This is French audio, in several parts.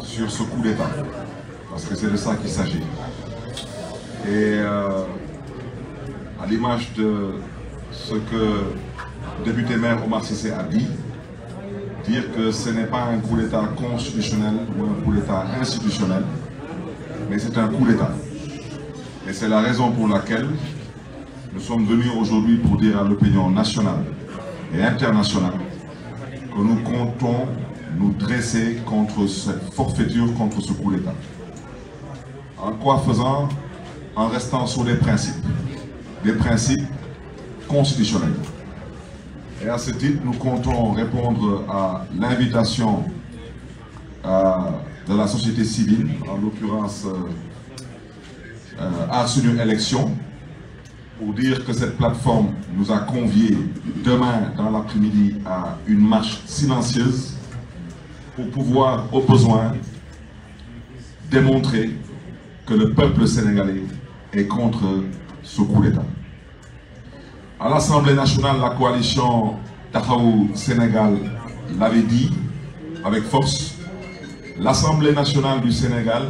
sur ce coup d'État, parce que c'est de ça qu'il s'agit. Et à l'image de ce que le député maire Omar Cissé a dit, dire que ce n'est pas un coup d'État constitutionnel ou un coup d'État institutionnel, mais c'est un coup d'État. Et c'est la raison pour laquelle nous sommes venus aujourd'hui pour dire à l'opinion nationale et internationale que nous comptons nous dresser contre cette forfaiture, contre ce coup d'État. En quoi faisant? En restant sur des principes constitutionnels. Et à ce titre, nous comptons répondre à l'invitation de la société civile, en l'occurrence Arsenu Élection, pour dire que cette plateforme nous a conviés demain dans l'après-midi à une marche silencieuse pour pouvoir, au besoin, démontrer que le peuple sénégalais est contre ce coup d'État. À l'Assemblée nationale, la coalition Taxawu Sénégal l'avait dit avec force, l'Assemblée nationale du Sénégal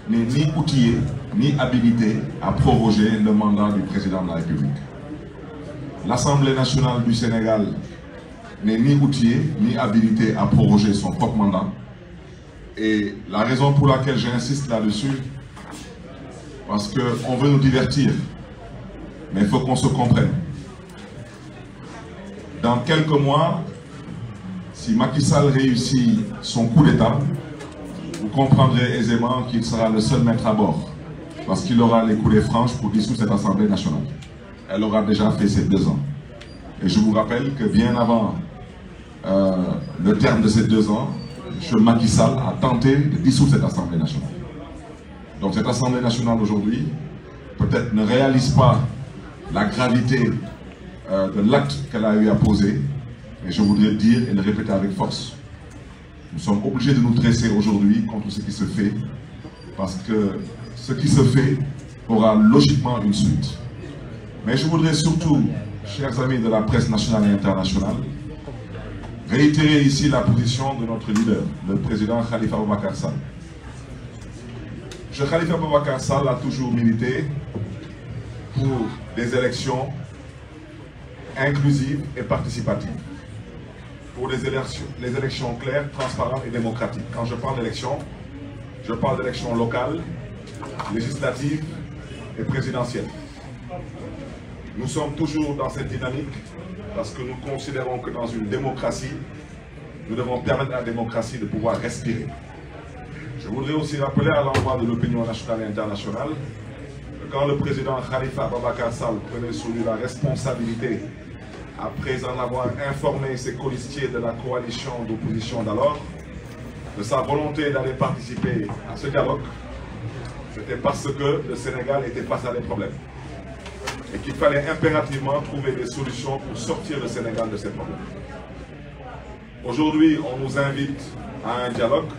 n'est ni outillée ni habilitée à proroger le mandat du président de la République. L'Assemblée nationale du Sénégal n'est ni outillée ni habilitée à proroger son propre mandat. Et la raison pour laquelle j'insiste là-dessus, parce qu'on veut nous divertir, mais il faut qu'on se comprenne. Dans quelques mois, si Macky Sall réussit son coup d'État, vous comprendrez aisément qu'il sera le seul maître à bord, parce qu'il aura les coulées franches pour dissoudre cette Assemblée nationale. Elle aura déjà fait ses 2 ans. Et je vous rappelle que bien avant le terme de ces 2 ans, M. Macky Sall a tenté de dissoudre cette Assemblée nationale. Donc cette Assemblée nationale aujourd'hui, peut-être ne réalise pas la gravité de l'acte qu'elle a eu à poser, mais je voudrais dire et le répéter avec force. Nous sommes obligés de nous dresser aujourd'hui contre ce qui se fait, parce que ce qui se fait aura logiquement une suite. Mais je voudrais surtout, chers amis de la presse nationale et internationale, réitérer ici la position de notre leader, le président Khalifa Abubakar Sall. M. Khalifa Abubakar Sall a toujours milité pour des élections inclusives et participatives, pour les élections claires, transparentes et démocratiques. Quand je parle d'élections, je parle d'élections locales, législatives et présidentielles. Nous sommes toujours dans cette dynamique parce que nous considérons que dans une démocratie, nous devons permettre à la démocratie de pouvoir respirer. Je voudrais aussi rappeler à l'endroit de l'opinion nationale et internationale que quand le président Khalifa Abubakar Sall prenait sur lui la responsabilité, après en avoir informé ses colistiers de la coalition d'opposition d'alors, de sa volonté d'aller participer à ce dialogue, c'était parce que le Sénégal était face à des problèmes et qu'il fallait impérativement trouver des solutions pour sortir le Sénégal de ces problèmes. Aujourd'hui, on nous invite à un dialogue,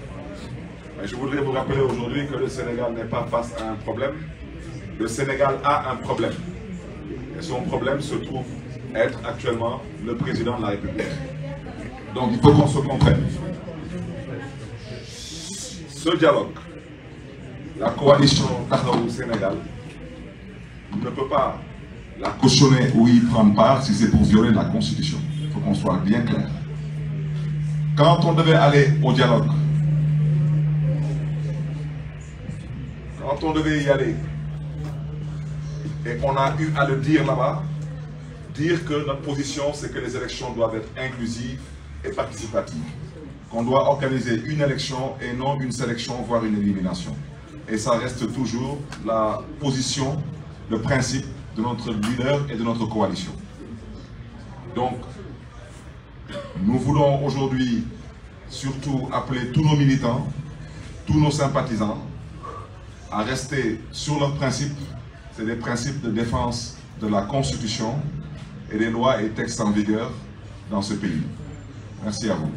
mais je voudrais vous rappeler aujourd'hui que le Sénégal n'est pas face à un problème. Le Sénégal a un problème. Et son problème se trouve être actuellement le président de la République. Donc il faut qu'on se comprenne. Ce dialogue, la coalition Taxawu Sénégal ne peut pas la cautionner ou y prendre part si c'est pour violer la Constitution. Il faut qu'on soit bien clair. Quand on devait aller au dialogue, quand on devait y aller, et on a eu à le dire là-bas, dire que notre position, c'est que les élections doivent être inclusives et participatives. Qu'on doit organiser une élection et non une sélection, voire une élimination. Et ça reste toujours la position, le principe de notre leader et de notre coalition. Donc, nous voulons aujourd'hui surtout appeler tous nos militants, tous nos sympathisants à rester sur leurs principes. C'est des principes de défense de la Constitution et des lois et textes en vigueur dans ce pays. Merci à vous.